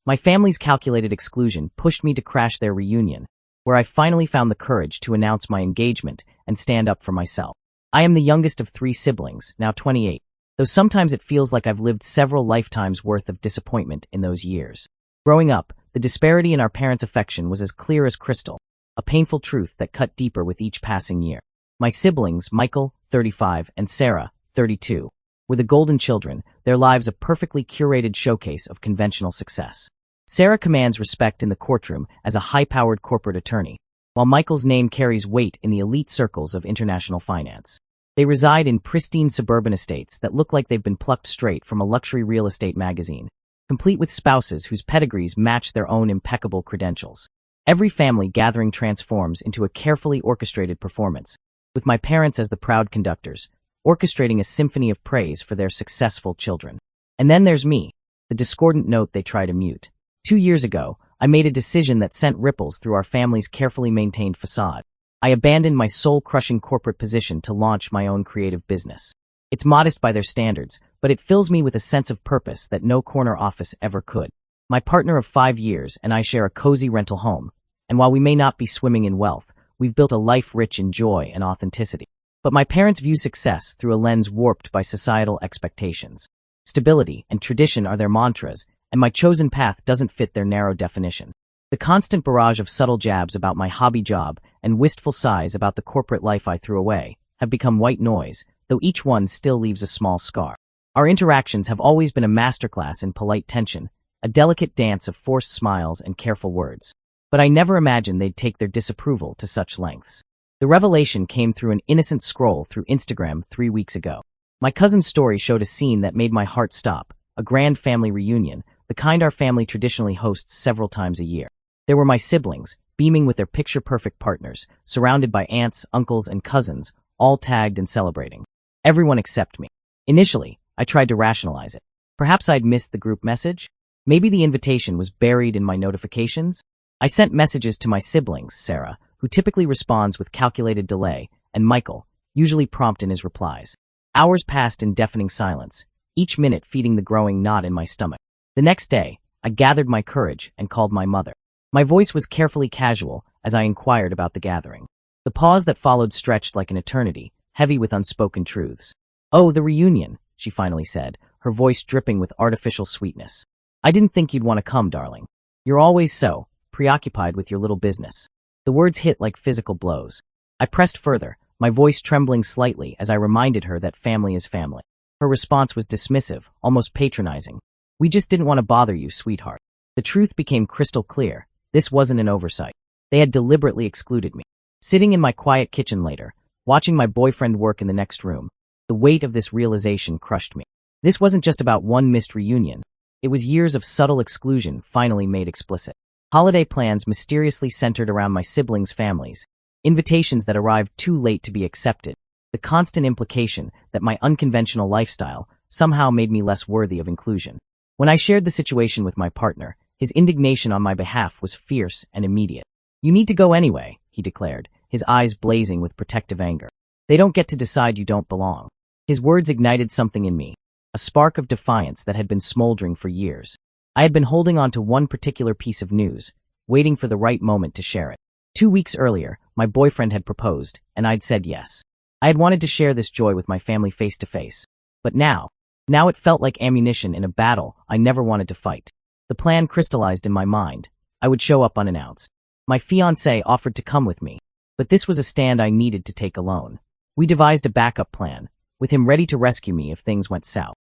My family's calculated exclusion pushed me to crash their reunion, where I finally found the courage to announce my engagement and stand up for myself. I am the youngest of 3 siblings, now 28, though sometimes it feels like I've lived several lifetimes worth of disappointment in those years. Growing up, the disparity in our parents' affection was as clear as crystal, a painful truth that cut deeper with each passing year. My siblings, Michael, 35, and Sarah, 32, were the golden children, their lives a perfectly curated showcase of conventional success. Sarah commands respect in the courtroom as a high-powered corporate attorney, while Michael's name carries weight in the elite circles of international finance. They reside in pristine suburban estates that look like they've been plucked straight from a luxury real estate magazine, complete with spouses whose pedigrees match their own impeccable credentials. Every family gathering transforms into a carefully orchestrated performance, with my parents as the proud conductors, orchestrating a symphony of praise for their successful children. And then there's me, the discordant note they try to mute. 2 years ago, I made a decision that sent ripples through our family's carefully maintained facade. I abandoned my soul-crushing corporate position to launch my own creative business. It's modest by their standards, but it fills me with a sense of purpose that no corner office ever could. My partner of 5 years and I share a cozy rental home, and while we may not be swimming in wealth, we've built a life rich in joy and authenticity. But my parents view success through a lens warped by societal expectations. Stability and tradition are their mantras, and my chosen path doesn't fit their narrow definition. The constant barrage of subtle jabs about my hobby job and wistful sighs about the corporate life I threw away have become white noise, though each one still leaves a small scar. Our interactions have always been a masterclass in polite tension, a delicate dance of forced smiles and careful words. But I never imagined they'd take their disapproval to such lengths. The revelation came through an innocent scroll through Instagram 3 weeks ago. My cousin's story showed a scene that made my heart stop, a grand family reunion, the kind our family traditionally hosts several times a year. There were my siblings, beaming with their picture-perfect partners, surrounded by aunts, uncles, and cousins, all tagged and celebrating. Everyone except me. Initially, I tried to rationalize it. Perhaps I'd missed the group message? Maybe the invitation was buried in my notifications? I sent messages to my siblings, Sarah, who typically responds with calculated delay, and Michael, usually prompt in his replies. Hours passed in deafening silence, each minute feeding the growing knot in my stomach. The next day, I gathered my courage and called my mother. My voice was carefully casual as I inquired about the gathering. The pause that followed stretched like an eternity, heavy with unspoken truths. "Oh, the reunion," she finally said, her voice dripping with artificial sweetness. "I didn't think you'd want to come, darling. You're always so preoccupied with your little business." The words hit like physical blows. I pressed further, my voice trembling slightly as I reminded her that family is family. Her response was dismissive, almost patronizing. "We just didn't want to bother you, sweetheart." The truth became crystal clear. This wasn't an oversight. They had deliberately excluded me. Sitting in my quiet kitchen later, watching my boyfriend work in the next room, the weight of this realization crushed me. This wasn't just about one missed reunion. It was years of subtle exclusion finally made explicit. Holiday plans mysteriously centered around my siblings' families, invitations that arrived too late to be accepted, the constant implication that my unconventional lifestyle somehow made me less worthy of inclusion. When I shared the situation with my partner, his indignation on my behalf was fierce and immediate. "You need to go anyway," he declared, his eyes blazing with protective anger. "They don't get to decide you don't belong." His words ignited something in me, a spark of defiance that had been smoldering for years. I had been holding on to one particular piece of news, waiting for the right moment to share it. 2 weeks earlier, my boyfriend had proposed, and I'd said yes. I had wanted to share this joy with my family face to face. But now it felt like ammunition in a battle I never wanted to fight. The plan crystallized in my mind. I would show up unannounced. My fiancé offered to come with me, but this was a stand I needed to take alone. We devised a backup plan, with him ready to rescue me if things went south.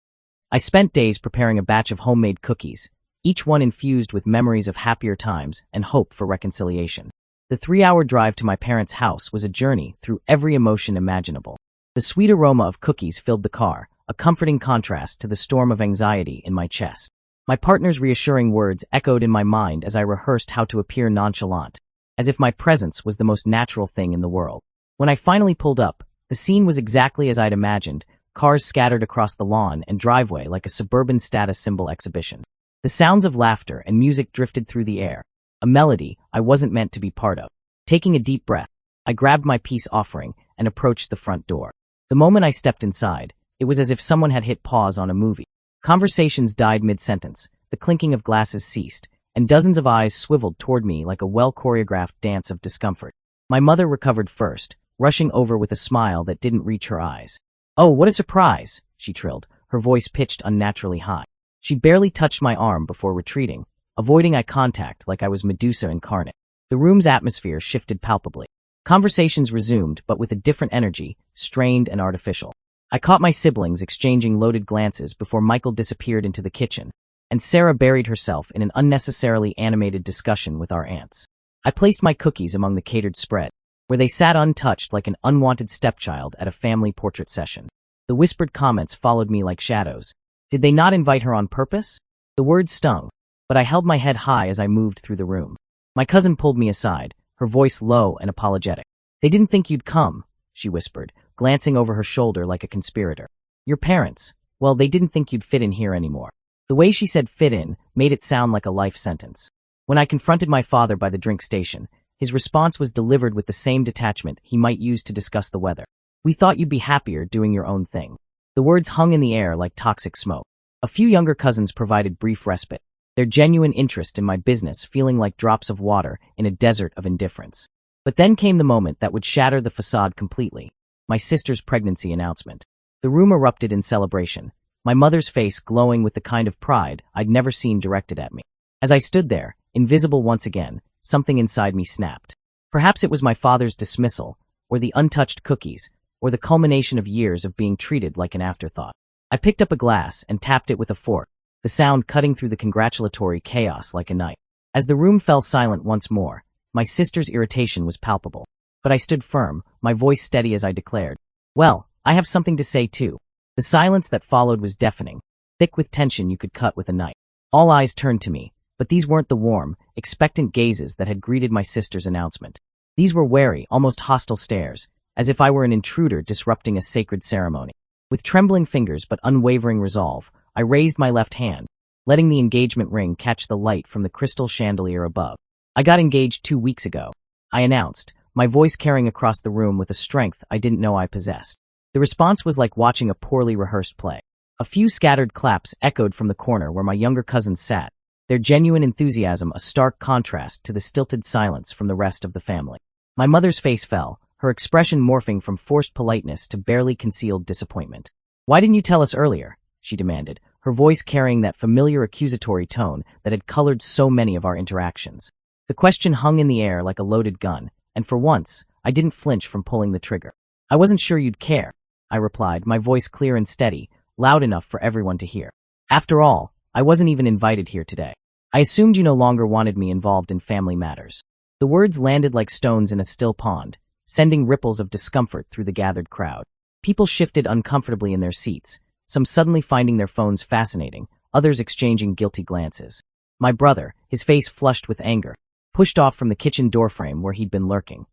I spent days preparing a batch of homemade cookies, each one infused with memories of happier times and hope for reconciliation. The 3-hour drive to my parents' house was a journey through every emotion imaginable. The sweet aroma of cookies filled the car, a comforting contrast to the storm of anxiety in my chest. My partner's reassuring words echoed in my mind as I rehearsed how to appear nonchalant, as if my presence was the most natural thing in the world. When I finally pulled up, the scene was exactly as I'd imagined, cars scattered across the lawn and driveway like a suburban status symbol exhibition. The sounds of laughter and music drifted through the air, a melody I wasn't meant to be part of. Taking a deep breath, I grabbed my peace offering and approached the front door. The moment I stepped inside, it was as if someone had hit pause on a movie. Conversations died mid-sentence, the clinking of glasses ceased, and dozens of eyes swiveled toward me like a well-choreographed dance of discomfort. My mother recovered first, rushing over with a smile that didn't reach her eyes. "Oh, what a surprise," she trilled, her voice pitched unnaturally high. She barely touched my arm before retreating, avoiding eye contact like I was Medusa incarnate. The room's atmosphere shifted palpably. Conversations resumed, but with a different energy, strained and artificial. I caught my siblings exchanging loaded glances before Michael disappeared into the kitchen, and Sarah buried herself in an unnecessarily animated discussion with our aunts. I placed my cookies among the catered spread, where they sat untouched like an unwanted stepchild at a family portrait session. The whispered comments followed me like shadows. Did they not invite her on purpose? The words stung, but I held my head high as I moved through the room. My cousin pulled me aside, her voice low and apologetic. "They didn't think you'd come," she whispered, glancing over her shoulder like a conspirator. "Your parents, well, they didn't think you'd fit in here anymore." The way she said fit in made it sound like a life sentence. When I confronted my father by the drink station, his response was delivered with the same detachment he might use to discuss the weather. "We thought you'd be happier doing your own thing." The words hung in the air like toxic smoke. A few younger cousins provided brief respite, their genuine interest in my business feeling like drops of water in a desert of indifference. But then came the moment that would shatter the facade completely: my sister's pregnancy announcement. The room erupted in celebration, my mother's face glowing with the kind of pride I'd never seen directed at me. As I stood there, invisible once again, something inside me snapped. Perhaps it was my father's dismissal, or the untouched cookies, or the culmination of years of being treated like an afterthought. I picked up a glass and tapped it with a fork, the sound cutting through the congratulatory chaos like a knife. As the room fell silent once more, my sister's irritation was palpable. But I stood firm, my voice steady as I declared, "Well, I have something to say too." The silence that followed was deafening, thick with tension you could cut with a knife. All eyes turned to me, but these weren't the warm, expectant gazes that had greeted my sister's announcement. These were wary, almost hostile stares, as if I were an intruder disrupting a sacred ceremony. With trembling fingers but unwavering resolve, I raised my left hand, letting the engagement ring catch the light from the crystal chandelier above. "I got engaged 2 weeks ago," I announced, my voice carrying across the room with a strength I didn't know I possessed. The response was like watching a poorly rehearsed play. A few scattered claps echoed from the corner where my younger cousins sat, their genuine enthusiasm a stark contrast to the stilted silence from the rest of the family. My mother's face fell, her expression morphing from forced politeness to barely concealed disappointment. "Why didn't you tell us earlier?" she demanded, her voice carrying that familiar accusatory tone that had colored so many of our interactions. The question hung in the air like a loaded gun, and for once, I didn't flinch from pulling the trigger. "I wasn't sure you'd care," I replied, my voice clear and steady, loud enough for everyone to hear. "After all, I wasn't even invited here today. I assumed you no longer wanted me involved in family matters." The words landed like stones in a still pond, sending ripples of discomfort through the gathered crowd. People shifted uncomfortably in their seats, some suddenly finding their phones fascinating, others exchanging guilty glances. My brother, his face flushed with anger, pushed off from the kitchen doorframe where he'd been lurking.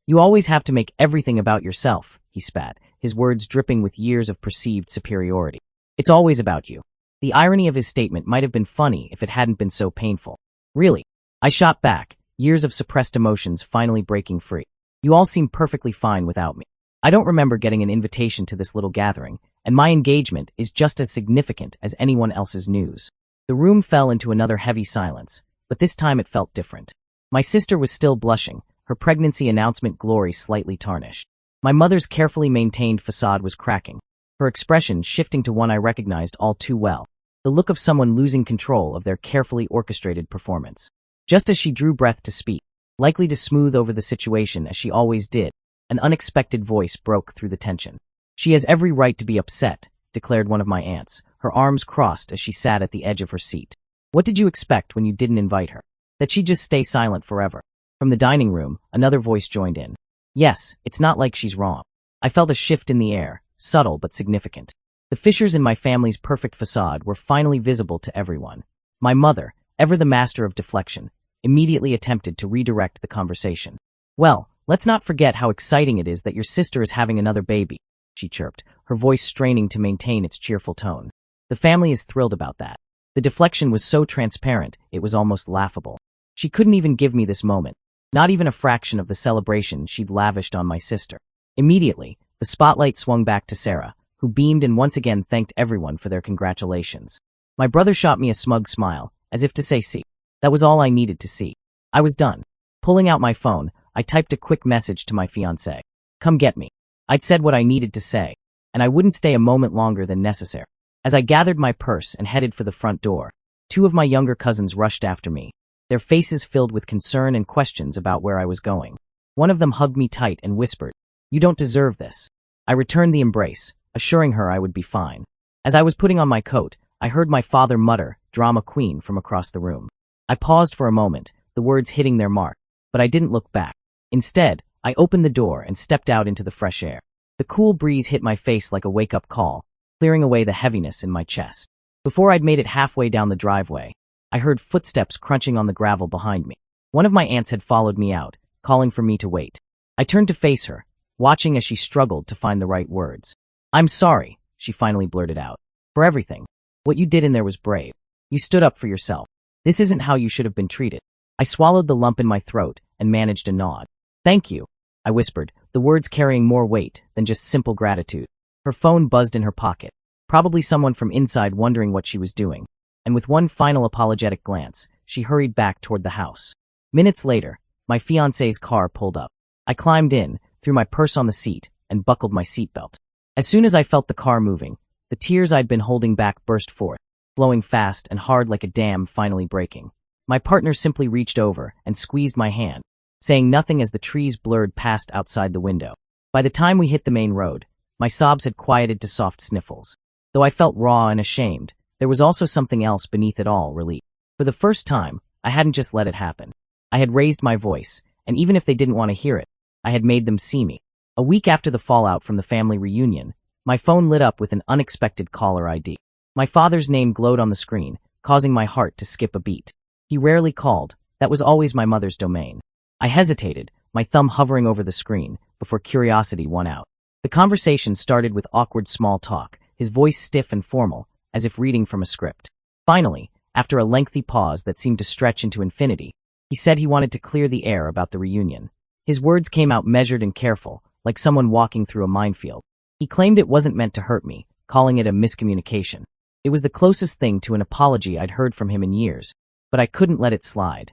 "You always have to make everything about yourself," he spat, his words dripping with years of perceived superiority. "It's always about you." The irony of his statement might have been funny if it hadn't been so painful. "Really?" I shot back, years of suppressed emotions finally breaking free. "You all seem perfectly fine without me. I don't remember getting an invitation to this little gathering, and my engagement is just as significant as anyone else's news." The room fell into another heavy silence, but this time it felt different. My sister was still blushing, her pregnancy announcement glory slightly tarnished. My mother's carefully maintained facade was cracking, her expression shifting to one I recognized all too well, the look of someone losing control of their carefully orchestrated performance. Just as she drew breath to speak, likely to smooth over the situation as she always did, an unexpected voice broke through the tension. "She has every right to be upset," declared one of my aunts, her arms crossed as she sat at the edge of her seat. "What did you expect when you didn't invite her? That she'd just stay silent forever?" From the dining room, another voice joined in. "Yes, it's not like she's wrong." I felt a shift in the air, subtle but significant. The fissures in my family's perfect facade were finally visible to everyone. My mother, ever the master of deflection, immediately attempted to redirect the conversation. "Well, let's not forget how exciting it is that your sister is having another baby," she chirped, her voice straining to maintain its cheerful tone. "The family is thrilled about that." The deflection was so transparent, it was almost laughable. She couldn't even give me this moment, not even a fraction of the celebration she'd lavished on my sister. Immediately, the spotlight swung back to Sarah, who beamed and once again thanked everyone for their congratulations. My brother shot me a smug smile, as if to say, see. That was all I needed to see. I was done. Pulling out my phone, I typed a quick message to my fiancé. Come get me. I'd said what I needed to say, and I wouldn't stay a moment longer than necessary. As I gathered my purse and headed for the front door, two of my younger cousins rushed after me, their faces filled with concern and questions about where I was going. One of them hugged me tight and whispered, "You don't deserve this." I returned the embrace, assuring her I would be fine. As I was putting on my coat, I heard my father mutter, "Drama queen," from across the room. I paused for a moment, the words hitting their mark, but I didn't look back. Instead, I opened the door and stepped out into the fresh air. The cool breeze hit my face like a wake-up call, clearing away the heaviness in my chest. Before I'd made it halfway down the driveway, I heard footsteps crunching on the gravel behind me. One of my aunts had followed me out, calling for me to wait. I turned to face her, watching as she struggled to find the right words. "I'm sorry," she finally blurted out, "for everything. What you did in there was brave. You stood up for yourself. This isn't how you should have been treated." I swallowed the lump in my throat and managed a nod. "Thank you," I whispered, the words carrying more weight than just simple gratitude. Her phone buzzed in her pocket, probably someone from inside wondering what she was doing, and with one final apologetic glance, she hurried back toward the house. Minutes later, my fiancé's car pulled up. I climbed in, threw my purse on the seat, and buckled my seatbelt. As soon as I felt the car moving, the tears I'd been holding back burst forth, flowing fast and hard like a dam finally breaking. My partner simply reached over and squeezed my hand, saying nothing as the trees blurred past outside the window. By the time we hit the main road, my sobs had quieted to soft sniffles. Though I felt raw and ashamed, there was also something else beneath it all, relief. For the first time, I hadn't just let it happen. I had raised my voice, and even if they didn't want to hear it, I had made them see me. A week after the fallout from the family reunion, my phone lit up with an unexpected caller ID. My father's name glowed on the screen, causing my heart to skip a beat. He rarely called. That was always my mother's domain. I hesitated, my thumb hovering over the screen, before curiosity won out. The conversation started with awkward small talk, his voice stiff and formal, as if reading from a script. Finally, after a lengthy pause that seemed to stretch into infinity, he said he wanted to clear the air about the reunion. His words came out measured and careful, like someone walking through a minefield. He claimed it wasn't meant to hurt me, calling it a miscommunication. It was the closest thing to an apology I'd heard from him in years, but I couldn't let it slide.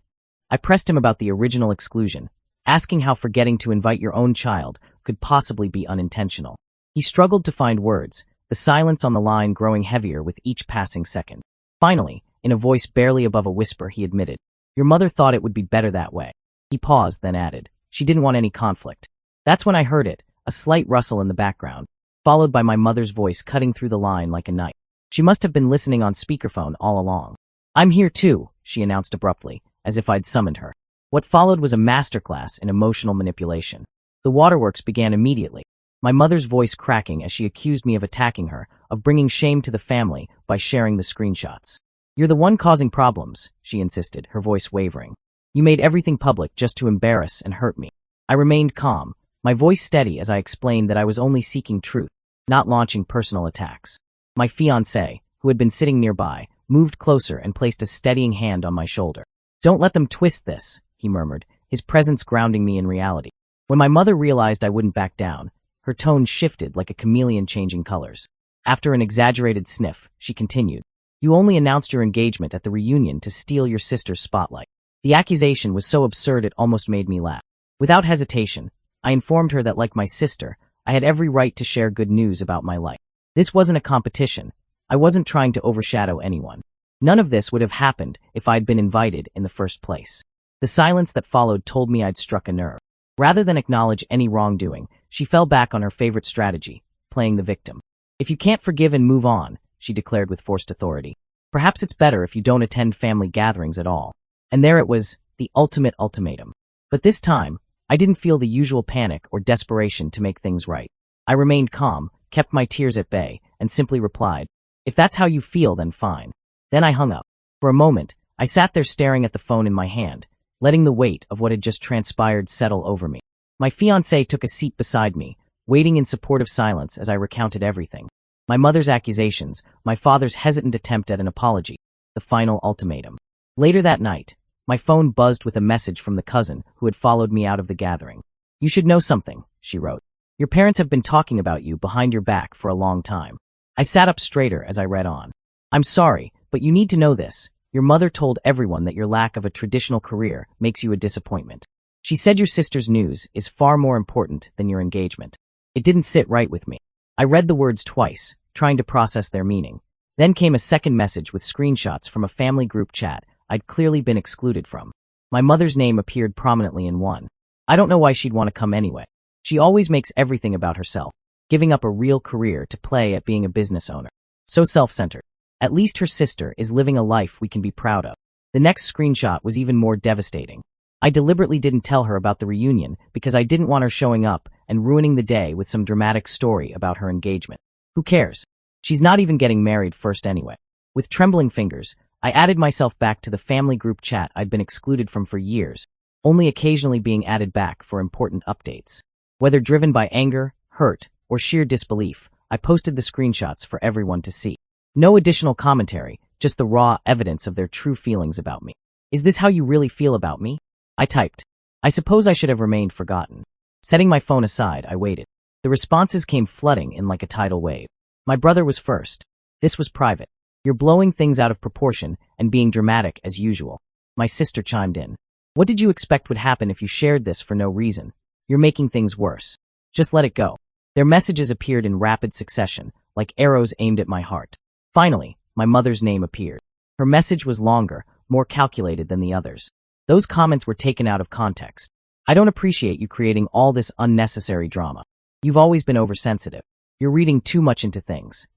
I pressed him about the original exclusion, asking how forgetting to invite your own child could possibly be unintentional. He struggled to find words, the silence on the line growing heavier with each passing second. Finally, in a voice barely above a whisper, he admitted, "Your mother thought it would be better that way." He paused, then added, "She didn't want any conflict." That's when I heard it, a slight rustle in the background, followed by my mother's voice cutting through the line like a knife. She must have been listening on speakerphone all along. "I'm here too," she announced abruptly, as if I'd summoned her. What followed was a masterclass in emotional manipulation. The waterworks began immediately, my mother's voice cracking as she accused me of attacking her, of bringing shame to the family by sharing the screenshots. "You're the one causing problems," she insisted, her voice wavering. "You made everything public just to embarrass and hurt me." I remained calm, my voice steady as I explained that I was only seeking truth, not launching personal attacks. My fiancé, who had been sitting nearby, moved closer and placed a steadying hand on my shoulder. "Don't let them twist this," he murmured, his presence grounding me in reality. When my mother realized I wouldn't back down, her tone shifted like a chameleon changing colors. After an exaggerated sniff, she continued, "You only announced your engagement at the reunion to steal your sister's spotlight." The accusation was so absurd it almost made me laugh. Without hesitation, I informed her that, like my sister, I had every right to share good news about my life. This wasn't a competition. I wasn't trying to overshadow anyone. None of this would have happened if I'd been invited in the first place. The silence that followed told me I'd struck a nerve. Rather than acknowledge any wrongdoing, she fell back on her favorite strategy, playing the victim. "If you can't forgive and move on," she declared with forced authority, "perhaps it's better if you don't attend family gatherings at all." And there it was, the ultimate ultimatum. But this time, I didn't feel the usual panic or desperation to make things right. I remained calm, kept my tears at bay, and simply replied, "If that's how you feel, then fine." Then I hung up. For a moment, I sat there staring at the phone in my hand, letting the weight of what had just transpired settle over me. My fiancé took a seat beside me, waiting in supportive silence as I recounted everything. My mother's accusations, my father's hesitant attempt at an apology, the final ultimatum. Later that night, my phone buzzed with a message from the cousin who had followed me out of the gathering. "You should know something," she wrote. "Your parents have been talking about you behind your back for a long time." I sat up straighter as I read on. "I'm sorry, but But you need to know this. Your mother told everyone that your lack of a traditional career makes you a disappointment. She said your sister's news is far more important than your engagement. It didn't sit right with me. I read the words twice, trying to process their meaning. Then came a second message with screenshots from a family group chat I'd clearly been excluded from. My mother's name appeared prominently in one. I don't know why she'd want to come anyway. She always makes everything about herself, giving up a real career to play at being a business owner. So self-centered. At least her sister is living a life we can be proud of. The next screenshot was even more devastating. I deliberately didn't tell her about the reunion because I didn't want her showing up and ruining the day with some dramatic story about her engagement. Who cares? She's not even getting married first anyway. With trembling fingers, I added myself back to the family group chat I'd been excluded from for years, only occasionally being added back for important updates. Whether driven by anger, hurt, or sheer disbelief, I posted the screenshots for everyone to see. No additional commentary, just the raw evidence of their true feelings about me. Is this how you really feel about me? I typed. I suppose I should have remained forgotten. Setting my phone aside, I waited. The responses came flooding in like a tidal wave. My brother was first. This was private. You're blowing things out of proportion and being dramatic as usual. My sister chimed in. What did you expect would happen if you shared this for no reason? You're making things worse. Just let it go. Their messages appeared in rapid succession, like arrows aimed at my heart. Finally, my mother's name appeared. Her message was longer, more calculated than the others. Those comments were taken out of context. I don't appreciate you creating all this unnecessary drama. You've always been oversensitive. You're reading too much into things.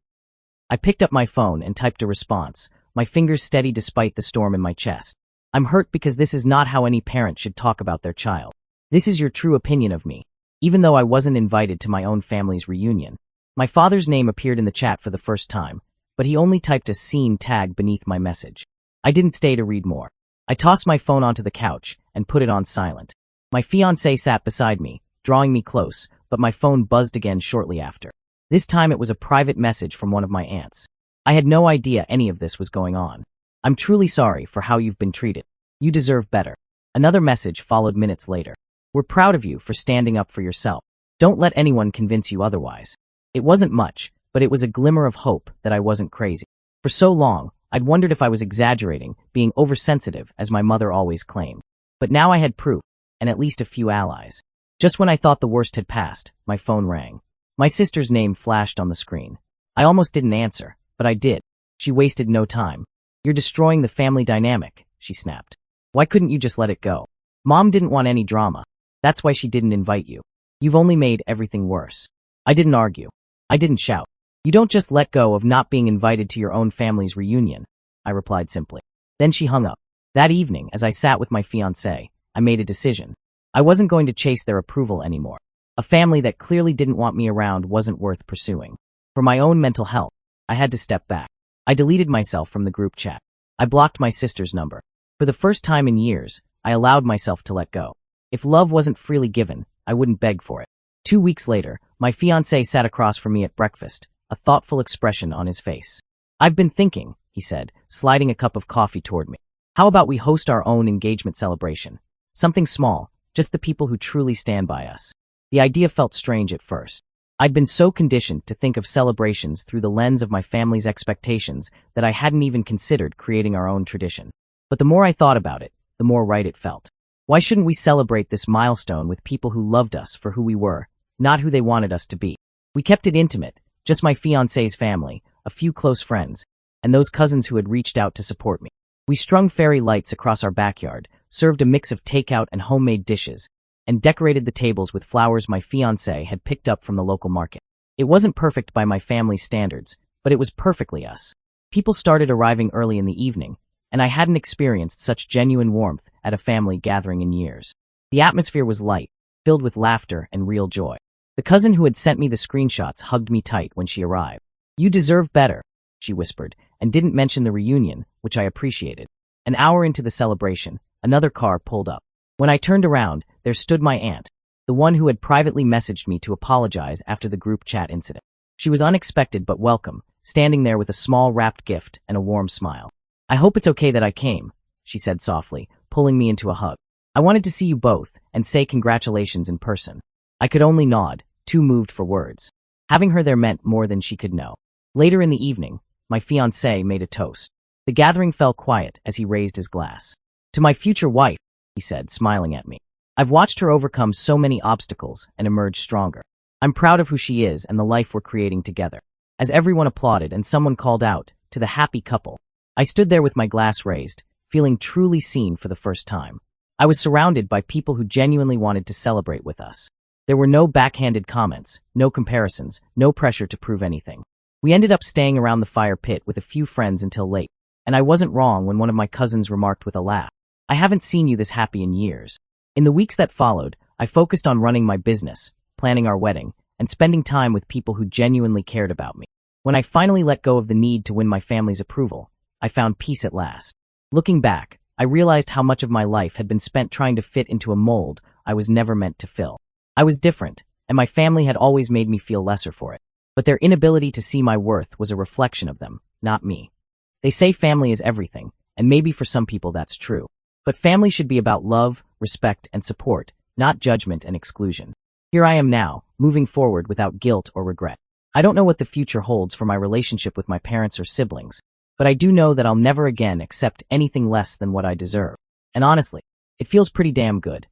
I picked up my phone and typed a response, my fingers steady despite the storm in my chest. I'm hurt because this is not how any parent should talk about their child. This is your true opinion of me, even though I wasn't invited to my own family's reunion. My father's name appeared in the chat for the first time, but he only typed a scene tag beneath my message. I didn't stay to read more. I tossed my phone onto the couch and put it on silent. My fiancé sat beside me, drawing me close, but my phone buzzed again shortly after. This time it was a private message from one of my aunts. I had no idea any of this was going on. I'm truly sorry for how you've been treated. You deserve better. Another message followed minutes later. We're proud of you for standing up for yourself. Don't let anyone convince you otherwise. It wasn't much, but it was a glimmer of hope that I wasn't crazy. For so long, I'd wondered if I was exaggerating, being oversensitive, as my mother always claimed. But now I had proof, and at least a few allies. Just when I thought the worst had passed, my phone rang. My sister's name flashed on the screen. I almost didn't answer, but I did. She wasted no time. You're destroying the family dynamic, she snapped. Why couldn't you just let it go? Mom didn't want any drama. That's why she didn't invite you. You've only made everything worse. I didn't argue. I didn't shout. You don't just let go of not being invited to your own family's reunion, I replied simply. Then she hung up. That evening, as I sat with my fiancé, I made a decision. I wasn't going to chase their approval anymore. A family that clearly didn't want me around wasn't worth pursuing. For my own mental health, I had to step back. I deleted myself from the group chat. I blocked my sister's number. For the first time in years, I allowed myself to let go. If love wasn't freely given, I wouldn't beg for it. 2 weeks later, my fiancé sat across from me at breakfast, a thoughtful expression on his face. I've been thinking, he said, sliding a cup of coffee toward me. How about we host our own engagement celebration? Something small, just the people who truly stand by us. The idea felt strange at first. I'd been so conditioned to think of celebrations through the lens of my family's expectations that I hadn't even considered creating our own tradition. But the more I thought about it, the more right it felt. Why shouldn't we celebrate this milestone with people who loved us for who we were, not who they wanted us to be? We kept it intimate, just my fiancé's family, a few close friends, and those cousins who had reached out to support me. We strung fairy lights across our backyard, served a mix of takeout and homemade dishes, and decorated the tables with flowers my fiancé had picked up from the local market. It wasn't perfect by my family's standards, but it was perfectly us. People started arriving early in the evening, and I hadn't experienced such genuine warmth at a family gathering in years. The atmosphere was light, filled with laughter and real joy. The cousin who had sent me the screenshots hugged me tight when she arrived. You deserve better, she whispered, and didn't mention the reunion, which I appreciated. An hour into the celebration, another car pulled up. When I turned around, there stood my aunt, the one who had privately messaged me to apologize after the group chat incident. She was unexpected but welcome, standing there with a small wrapped gift and a warm smile. I hope it's okay that I came, she said softly, pulling me into a hug. I wanted to see you both and say congratulations in person. I could only nod, too moved for words. Having her there meant more than she could know. Later in the evening, my fiancé made a toast. The gathering fell quiet as he raised his glass. To my future wife, he said, smiling at me. I've watched her overcome so many obstacles and emerge stronger. I'm proud of who she is and the life we're creating together. As everyone applauded and someone called out, to the happy couple, I stood there with my glass raised, feeling truly seen for the first time. I was surrounded by people who genuinely wanted to celebrate with us. There were no backhanded comments, no comparisons, no pressure to prove anything. We ended up staying around the fire pit with a few friends until late, and I wasn't wrong when one of my cousins remarked with a laugh, I haven't seen you this happy in years. In the weeks that followed, I focused on running my business, planning our wedding, and spending time with people who genuinely cared about me. When I finally let go of the need to win my family's approval, I found peace at last. Looking back, I realized how much of my life had been spent trying to fit into a mold I was never meant to fill. I was different, and my family had always made me feel lesser for it. But their inability to see my worth was a reflection of them, not me. They say family is everything, and maybe for some people that's true. But family should be about love, respect, and support, not judgment and exclusion. Here I am now, moving forward without guilt or regret. I don't know what the future holds for my relationship with my parents or siblings, but I do know that I'll never again accept anything less than what I deserve. And honestly, it feels pretty damn good.